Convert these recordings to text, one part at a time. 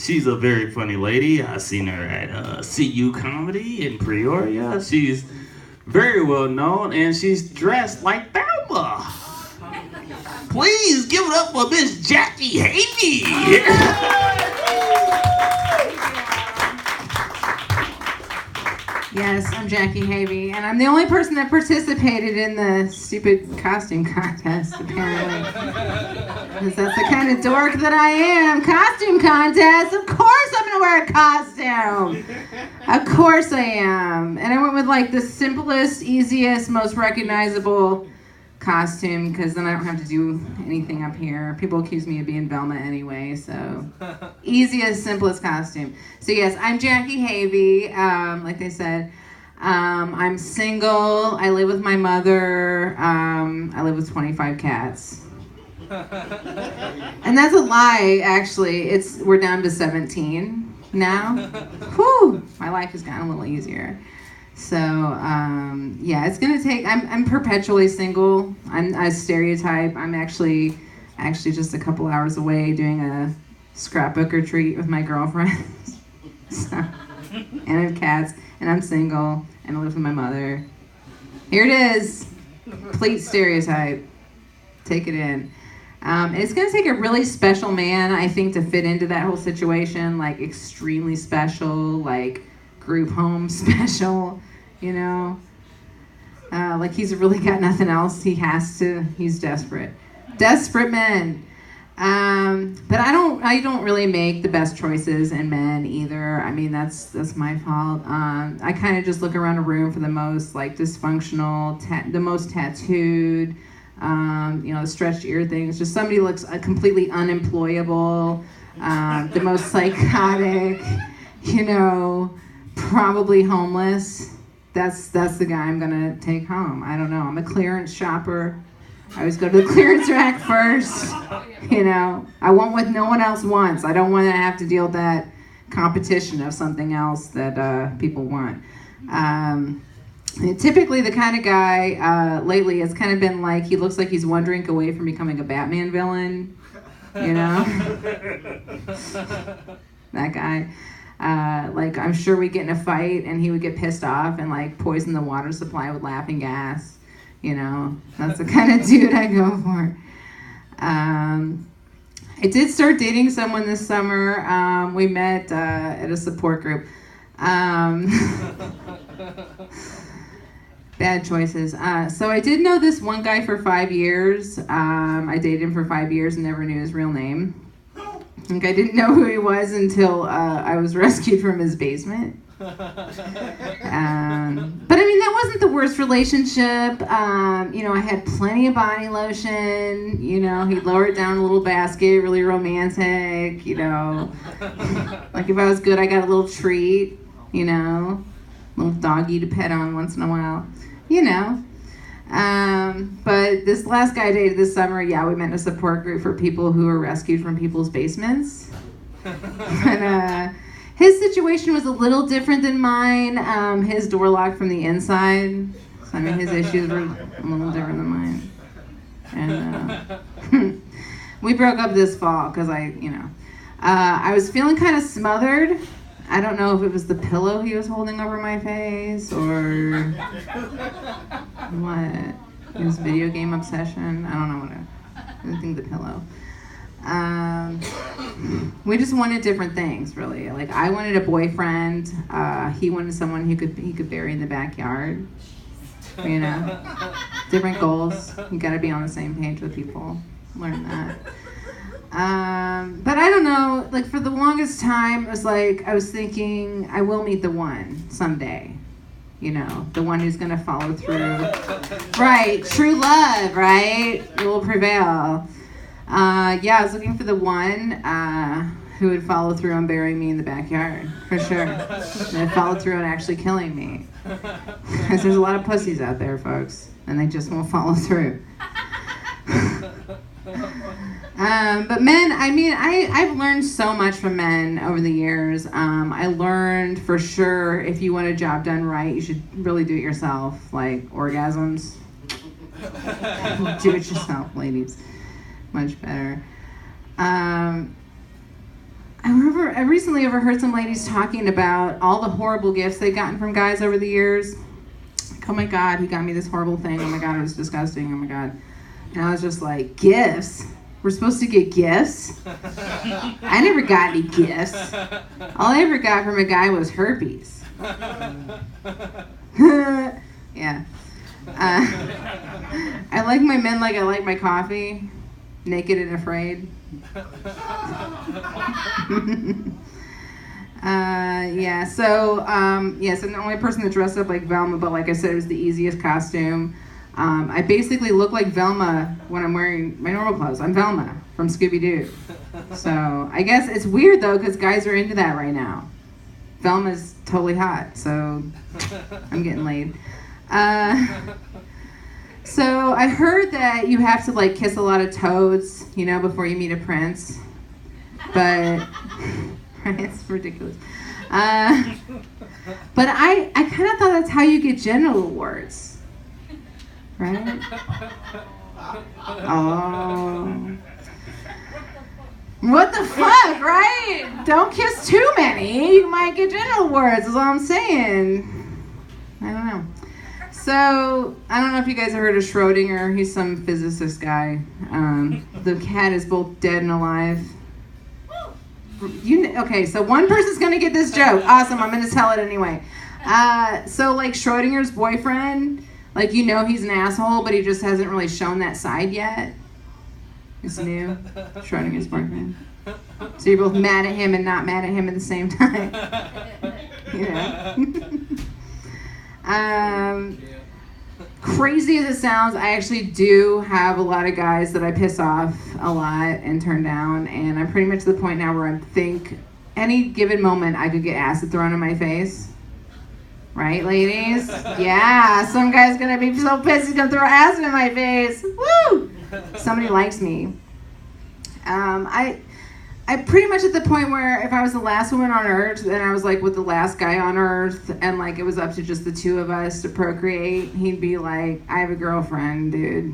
She's a very funny lady. I've seen her at CU Comedy in Peoria. She's very well known, and she's dressed like Thelma. Please give it up for Miss Jackie Havey. Yes, I'm Jackie Havey, and I'm the only person that participated in the stupid costume contest, apparently. Because that's the kind of dork that I am. Costume contest? Of course I'm going to wear a costume. Of course I am. And I went with like the simplest, easiest, most recognizable costume, because then I don't have to do anything up here. People accuse me of being Velma anyway, so easiest, simplest costume. So yes, I'm Jackie Havey, like they said. I'm single. I live with my mother. I live with 25 cats. And that's a lie, actually. We're down to 17 now. Whew, my life has gotten a little easier. So, yeah, it's going to take, I'm perpetually single. I'm a stereotype. I'm actually just a couple hours away doing a scrapbook retreat with my girlfriends. So, and I have cats, and I'm single, and I live with my mother. Here it is. Complete stereotype. Take it in. It's going to take a really special man, I think, to fit into that whole situation, like extremely special, like group home special, you know, like he's really got nothing else. He's desperate men. But I don't really make the best choices in men either. I mean, that's my fault. I kind of just look around a room for the most like dysfunctional, the most tattooed, the stretched ear things. Just somebody who looks completely unemployable, the most psychotic, probably homeless. That's the guy I'm gonna take home. I don't know. I'm a clearance shopper. I always go to the clearance rack first. I want what no one else wants. I don't want to have to deal with that competition of something else that people want. Typically, the kind of guy lately has kind of been like he looks like he's one drink away from becoming a Batman villain. That guy. I'm sure we'd get in a fight and he would get pissed off and like poison the water supply with laughing gas. That's the kind of dude I go for. I did start dating someone this summer. We met at a support group. Bad choices. So I did know this one guy for 5 years. I dated him for 5 years and never knew his real name. I didn't know who he was until I was rescued from his basement. But I mean, that wasn't the worst relationship. I had plenty of body lotion. He'd lower it down in a little basket, really romantic. Like if I was good, I got a little treat. Little doggy to pet on once in a while. But this last guy I dated this summer, we met in a support group for people who were rescued from people's basements. But his situation was a little different than mine. His door locked from the inside. So, his issues were a little different than mine. And we broke up this fall because I was feeling kind of smothered. I don't know if it was the pillow he was holding over my face or what. His video game obsession. I don't know what I think the pillow. We just wanted different things, really. Like I wanted a boyfriend. He wanted someone he could bury in the backyard. Different goals. You got to be on the same page with people. Learn that. But I don't know, like for the longest time, it was like, I was thinking, I will meet the one someday, the one who's going to follow through. Right, true love, right? It will prevail. I was looking for the one who would follow through on burying me in the backyard, for sure. And follow through on actually killing me. Because there's a lot of pussies out there, folks, and they just won't follow through. But men, I've learned so much from men over the years. I learned for sure if you want a job done right, you should really do it yourself. Like orgasms. Do it yourself, ladies. Much better. I recently overheard some ladies talking about all the horrible gifts they've gotten from guys over the years. Like, oh my God, he got me this horrible thing. Oh my God, it was disgusting. Oh my God. And I was just like, gifts? We're supposed to get gifts? I never got any gifts. All I ever got from a guy was herpes. Yeah. I like my men like I like my coffee, naked and afraid. So I'm the only person that dressed up like Velma, but like I said, it was the easiest costume. I basically look like Velma when I'm wearing my normal clothes. I'm Velma from Scooby-Doo. So I guess it's weird though, because guys are into that right now. Velma's totally hot, so I'm getting laid. So I heard that you have to like kiss a lot of toads, before you meet a prince. But it's ridiculous. But I kind of thought that's how you get genital awards, right? Oh. What the fuck, right? Don't kiss too many. You might get genital awards, is all I'm saying. I don't know. So, I don't know if you guys have heard of Schrodinger. He's some physicist guy. The cat is both dead and alive. Okay, so one person's going to get this joke. Awesome, I'm going to tell it anyway. So, like, Schrodinger's boyfriend, like, he's an asshole, but he just hasn't really shown that side yet. It's new. Schrodinger's boyfriend. So you're both mad at him and not mad at him at the same time. Crazy as it sounds, I actually do have a lot of guys that I piss off a lot and turn down, and I'm pretty much to the point now where I think any given moment I could get acid thrown in my face. Right, ladies? Yeah, some guy's gonna be so pissed he's gonna throw acid in my face. Woo! Somebody likes me. I pretty much at the point where if I was the last woman on earth and I was like with the last guy on earth and like it was up to just the two of us to procreate, he'd be like, I have a girlfriend, dude.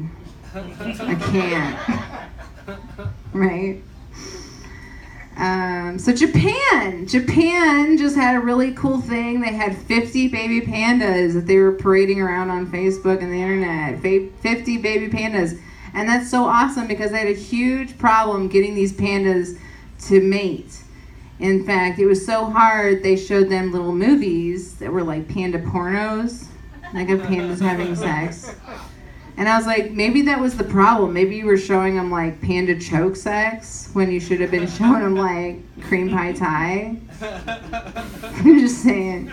I can't. Right? So Japan just had a really cool thing. They had 50 baby pandas that they were parading around on Facebook and the internet. 50 baby pandas. And that's so awesome because they had a huge problem getting these pandas to mate. In fact, it was so hard, they showed them little movies that were like panda pornos, like of pandas having sex. And I was like, maybe that was the problem. Maybe you were showing them like panda choke sex when you should have been showing them like cream pie tie. I'm just saying.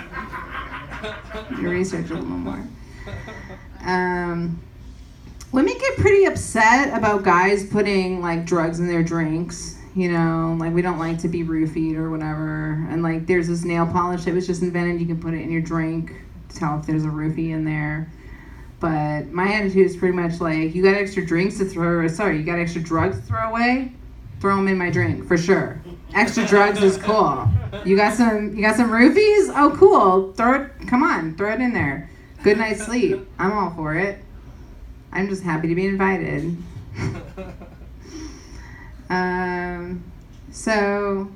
You research a little more. Women get pretty upset about guys putting like drugs in their drinks. Like we don't like to be roofied or whatever. And like there's this nail polish that was just invented. You can put it in your drink to tell if there's a roofie in there. But my attitude is pretty much like, you got extra drugs to throw away? Throw them in my drink, for sure. Extra drugs is cool. You got some roofies? Oh, cool. Throw it in there. Good night's sleep. I'm all for it. I'm just happy to be invited. So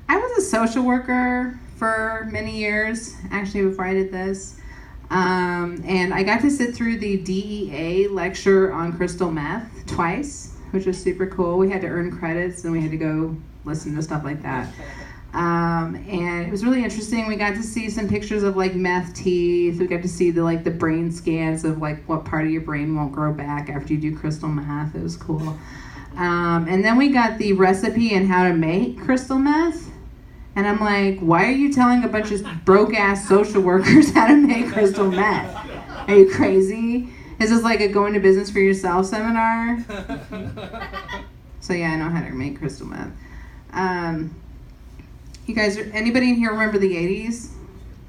I was a social worker for many years, actually, before I did this. And I got to sit through the DEA lecture on crystal meth twice, which was super cool. We had to earn credits and we had to go listen to stuff like that. And it was really interesting. We got to see some pictures of like meth teeth. We got to see the brain scans of like what part of your brain won't grow back after you do crystal meth. It was cool. And then we got the recipe and how to make crystal meth. And I'm like, why are you telling a bunch of broke-ass social workers how to make crystal meth? Are you crazy? Is this like a going to business for yourself seminar? So yeah, I know how to make crystal meth. You guys, anybody in here remember the 80s?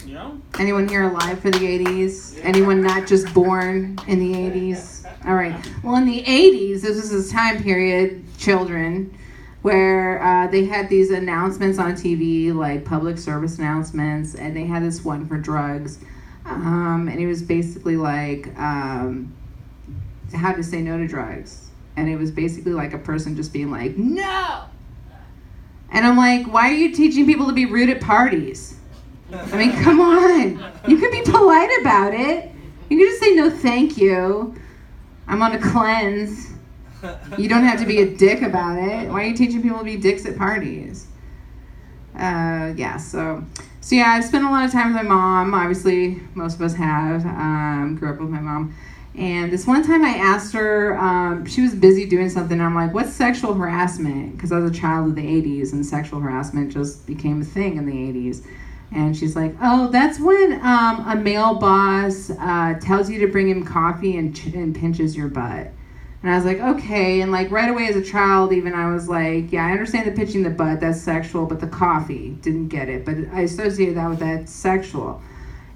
Yeah. Anyone here alive for the 80s? Anyone not just born in the 80s? All right. Well, in the 80s, this was this time period, children, where they had these announcements on TV, like public service announcements, and they had this one for drugs. And it was basically like how to say no to drugs. And it was basically like a person just being like, no! And I'm like, why are you teaching people to be rude at parties? I mean, come on. You can be polite about it. You can just say no thank you. I'm on a cleanse. You don't have to be a dick about it. Why are you teaching people to be dicks at parties? So yeah, I've spent a lot of time with my mom. Obviously, most of us have. Grew up with my mom. And this one time I asked her, she was busy doing something. And I'm like, what's sexual harassment? Because I was a child of the 80s and sexual harassment just became a thing in the 80s. And she's like, oh, that's when a male boss tells you to bring him coffee and pinches your butt. And I was like, okay. And like right away as a child, even I was like, yeah, I understand the pinching the butt, that's sexual, but the coffee, didn't get it. But I associated that with that sexual.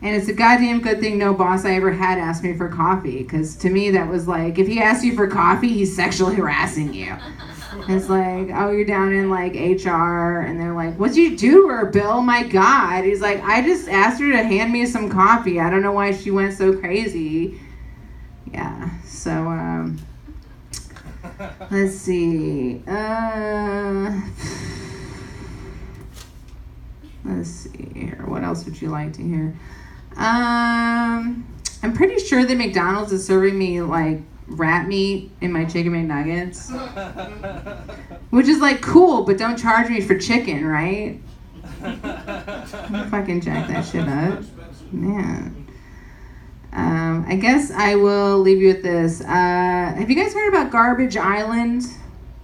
And it's a goddamn good thing no boss I ever had asked me for coffee. Because to me, that was like, if he asked you for coffee, he's sexually harassing you. It's like, oh, you're down in like HR, and they're like, what'd you do to her, Bill? My God. He's like, I just asked her to hand me some coffee. I don't know why she went so crazy. Yeah, so, let's see. Let's see here. What else would you like to hear? I'm pretty sure that McDonald's is serving me like rat meat in my chicken McNuggets, which is like cool, but don't charge me for chicken, right? Fucking jack that shit up, man. I guess I will leave you with this. Have you guys heard about Garbage Island?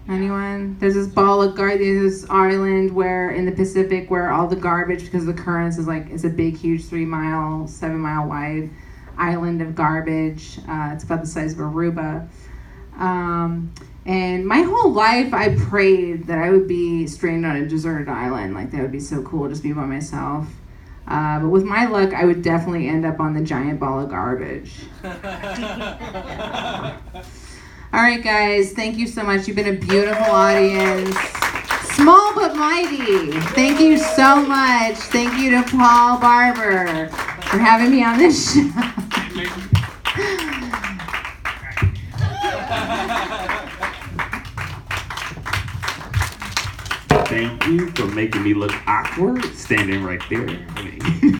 Anyone? There's this this island where in the Pacific where all the garbage, because of the currents, is like, it's a big, huge 7-mile wide island of garbage. It's about the size of Aruba. And my whole life I prayed that I would be stranded on a deserted island. Like, that would be so cool, just be by myself. But with my luck, I would definitely end up on the giant ball of garbage. All right, guys, thank you so much. You've been a beautiful audience. Small but mighty. Thank you so much. Thank you to Paul Barber for having me on this show. Thank you for making me look awkward standing right there.